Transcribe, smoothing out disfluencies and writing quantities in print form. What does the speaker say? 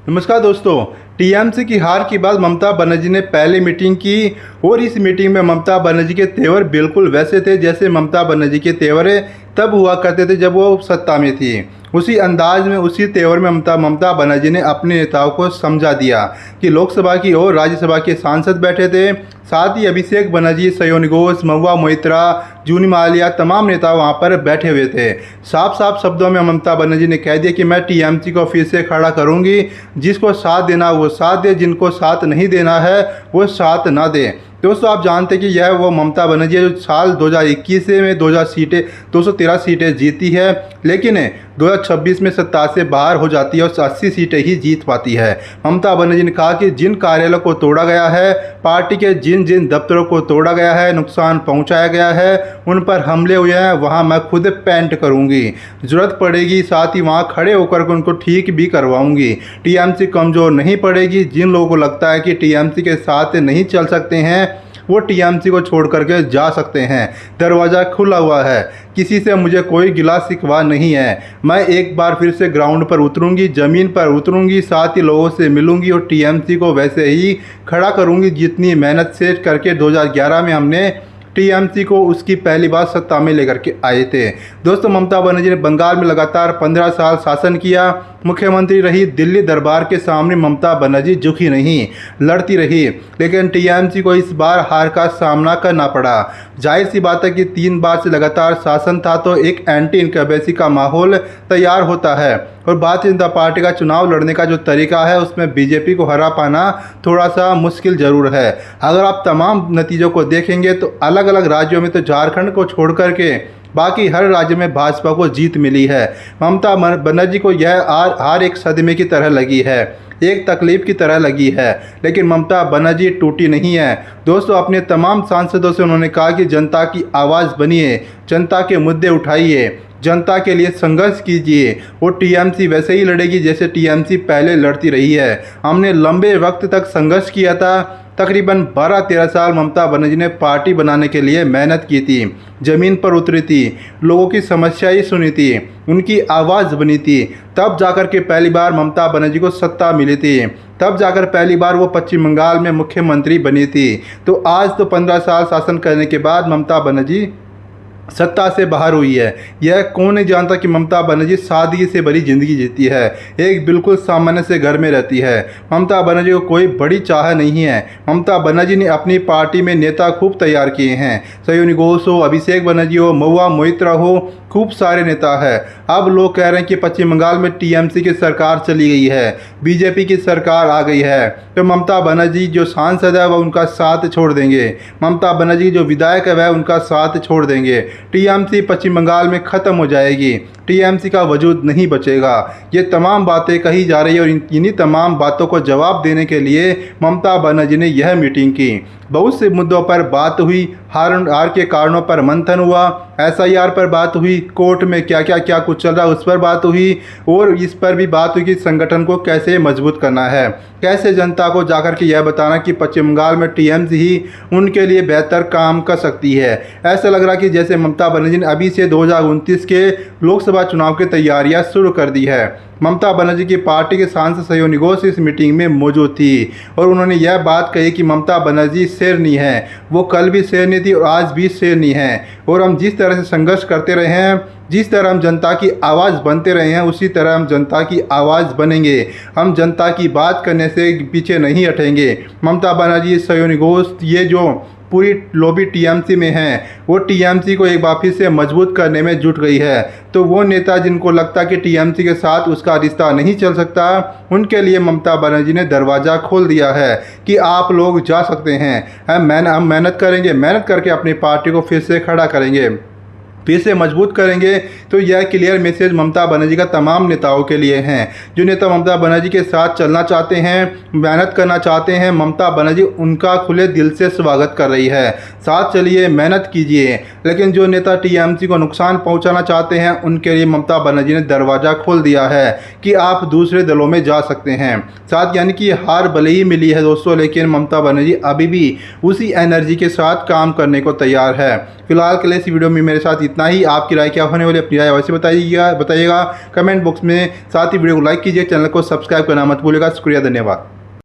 नमस्कार दोस्तों। टीएमसी की हार के बाद ममता बनर्जी ने पहली मीटिंग की और इस मीटिंग में ममता बनर्जी के तेवर बिल्कुल वैसे थे जैसे ममता बनर्जी के तेवर तब हुआ करते थे जब वो सत्ता में थी। उसी अंदाज में उसी तेवर में ममता बनर्जी ने अपने नेताओं को समझा दिया कि लोकसभा की और राज्यसभा के सांसद बैठे थे। साथ ही अभिषेक बनर्जी, सयोनी घोष, महुआ मोइत्रा, जूनी माल्या तमाम नेता वहां पर बैठे हुए थे। साफ साफ शब्दों में ममता बनर्जी ने कह दिया कि मैं टीएमसी को फिर से खड़ा करूंगी। जिसको साथ देना वो साथ दे, जिनको साथ नहीं देना है वो साथ ना दे। दोस्तों आप जानते हैं कि यह वो ममता बनर्जी है जो साल 2021 में 213 सीटें जीती है, लेकिन 2026 में सत्ता से बाहर हो जाती है और 80 सीटें ही जीत पाती है। ममता बनर्जी ने कहा कि जिन कार्यालयों को तोड़ा गया है, पार्टी के जिन जिन दफ्तरों को तोड़ा गया है, नुकसान पहुंचाया गया है, उन पर हमले हुए हैं, वहां मैं खुद पेंट करूंगी। जरूरत पड़ेगी साथ ही वहां खड़े होकर उनको ठीक भी करवाऊंगी। टीएमसी कमज़ोर नहीं पड़ेगी। जिन लोगों को लगता है कि टीएमसी के साथ नहीं चल सकते हैं वो टीएमसी को छोड़ करके जा सकते हैं। दरवाज़ा खुला हुआ है, किसी से मुझे कोई गिला शिकवा नहीं है। मैं एक बार फिर से ग्राउंड पर उतरूंगी, ज़मीन पर उतरूंगी, साथ ही लोगों से मिलूंगी और टीएमसी को वैसे ही खड़ा करूंगी जितनी मेहनत से करके 2011 में हमने टीएमसी को उसकी पहली बार सत्ता में लेकर के आए थे। दोस्तों ममता बनर्जी ने बंगाल में लगातार 15 साल शासन किया, मुख्यमंत्री रही। दिल्ली दरबार के सामने ममता बनर्जी झुकी नहीं, लड़ती रही, लेकिन टीएमसी को इस बार हार का सामना करना पड़ा। जाहिर सी बात है कि 3 बार से लगातार शासन था तो एक एंटी इनकम्बेंसी का माहौल तैयार होता है और भारतीय जनता पार्टी का चुनाव लड़ने का जो तरीका है उसमें बीजेपी को हरा पाना थोड़ा सा मुश्किल ज़रूर है। अगर आप तमाम नतीजों को देखेंगे तो अलग अलग राज्यों में तो झारखंड को छोड़ करके बाकी हर राज्य में भाजपा को जीत मिली है। ममता बनर्जी को यह हार एक सदमे की तरह लगी है, एक तकलीफ की तरह लगी है, लेकिन ममता बनर्जी टूटी नहीं है। दोस्तों अपने तमाम सांसदों से उन्होंने कहा कि जनता की आवाज़ बनिए, जनता के मुद्दे उठाइए, जनता के लिए संघर्ष कीजिए। वो टीएमसी वैसे ही लड़ेगी जैसे टीएमसी पहले लड़ती रही है। हमने लंबे वक्त तक संघर्ष किया था, तकरीबन 12-13 साल ममता बनर्जी ने पार्टी बनाने के लिए मेहनत की थी, ज़मीन पर उतरी थी, लोगों की समस्याएं सुनी थी, उनकी आवाज़ बनी थी। तब जाकर के पहली बार ममता बनर्जी को सत्ता मिली थी, तब जाकर पहली बार वो पश्चिम बंगाल में मुख्यमंत्री बनी थी। तो आज तो 15 साल शासन करने के बाद ममता बनर्जी सत्ता से बाहर हुई है। यह कौन नहीं जानता कि ममता बनर्जी सादगी से भरी जिंदगी जीती है, एक बिल्कुल सामान्य से घर में रहती है। ममता बनर्जी को कोई बड़ी चाह नहीं है। ममता बनर्जी ने अपनी पार्टी में नेता खूब तैयार किए हैं, सयोनी घोष हो, अभिषेक बनर्जी हो, महुआ मोइत्रा हो, खूब सारे नेता है। अब लोग कह रहे हैं कि पश्चिम बंगाल में टीएमसी की सरकार चली गई है, बीजेपी की सरकार आ गई है, तो ममता बनर्जी जो सांसद है वह उनका साथ छोड़ देंगे, ममता बनर्जी जो विधायक है वह उनका साथ छोड़ देंगे। टीएमसी पश्चिम बंगाल में ख़त्म हो जाएगी, टीएमसी का वजूद नहीं बचेगा। ये तमाम बातें कही जा रही है और इन्हीं तमाम बातों को जवाब देने के लिए ममता बनर्जी ने यह मीटिंग की। बहुत से मुद्दों पर बात हुई, हार के कारणों पर मंथन हुआ, एसआईआर पर बात हुई, कोर्ट में क्या कुछ चल रहा है उस पर बात हुई और इस पर भी बात हुई कि संगठन को कैसे मजबूत करना है, कैसे जनता को जाकर के यह बताना कि पश्चिम बंगाल में टीएमसी ही उनके लिए बेहतर काम कर सकती है। ऐसा लग रहा कि जैसे ममता बनर्जी ने अभी से 2029 के लोकसभा चुनाव की तैयारियां शुरू कर दी है। ममता बनर्जी की पार्टी के सांसद सयोनी घोष इस मीटिंग में मौजूद थी और उन्होंने यह बात कही कि ममता बनर्जी शेरनी है, वो कल भी शेरनी थी और आज भी शेरनी है और हम जिस तरह से संघर्ष करते रहे हैं, जिस तरह हम जनता की आवाज़ बनते रहे हैं, उसी तरह हम जनता की आवाज़ बनेंगे। हम जनता की बात करने से पीछे नहीं हटेंगे। ममता बनर्जी, सयोनी घोष, ये जो पूरी लॉबी टीएमसी में है वो टीएमसी को एक बार फिर से मजबूत करने में जुट गई है। तो वो नेता जिनको लगता कि टीएमसी के साथ उसका रिश्ता नहीं चल सकता, उनके लिए ममता बनर्जी ने दरवाज़ा खोल दिया है कि आप लोग जा सकते हैं। हम मेहनत करेंगे, मेहनत करके अपनी पार्टी को फिर से खड़ा करेंगे, फिर से मजबूत करेंगे। तो यह क्लियर मैसेज ममता बनर्जी का तमाम नेताओं के लिए हैं। जो नेता ममता बनर्जी के साथ चलना चाहते हैं, मेहनत करना चाहते हैं, ममता बनर्जी उनका खुले दिल से स्वागत कर रही है। साथ चलिए, मेहनत कीजिए। लेकिन जो नेता टीएमसी को नुकसान पहुंचाना चाहते हैं उनके लिए ममता बनर्जी ने दरवाज़ा खोल दिया है कि आप दूसरे दलों में जा सकते हैं। साथ यानी कि हार भले ही मिली है दोस्तों, लेकिन ममता बनर्जी अभी भी उसी एनर्जी के साथ काम करने को तैयार है। फिलहाल के लिए इस वीडियो में मेरे साथ इतना ही। आपकी राय क्या होने वाली, अपनी राय अवश्य बताइएगा कमेंट बॉक्स में। साथ ही वीडियो को लाइक कीजिए, चैनल को सब्सक्राइब करना मत भूलिएगा। शुक्रिया, धन्यवाद।